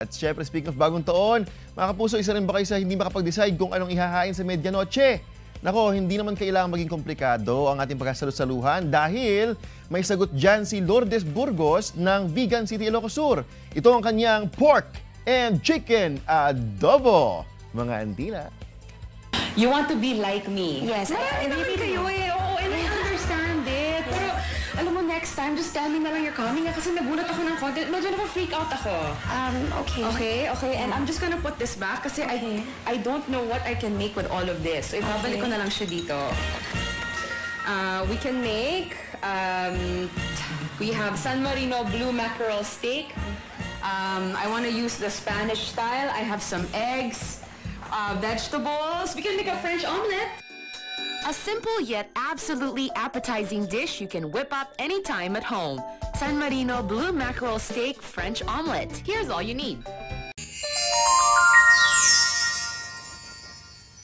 At syempre, speaking of bagong taon, mga kapuso, isa rin ba kayo sa hindi makapag-decide kung anong ihahain sa medianoche? Nako, hindi naman kailangan maging komplikado ang ating pagkasalut-saluhan dahil may sagot dyan si Lourdes Burgos ng Vegan City, Ilocos Sur. Ito ang kanyang pork and chicken adobo. Mga antila. You want to be like me? Yes, I really kayo do. eh. Oo, and I understand it. Pero, alam mo, next time, just tell me na lang you're coming kasi nagulat ako ng konti. Medyo na-freak out ako. Okay. Okay. And I'm just gonna put this back kasi I don't know what I can make with all of this. So, ibabalik ko na lang siya dito. We can make, we have San Marino blue mackerel steak. I want to use the Spanish style. I have some eggs, vegetables. We can make a French omelet. A simple yet absolutely appetizing dish you can whip up anytime at home. San Marino Blue Mackerel Steak French Omelette. Here's all you need.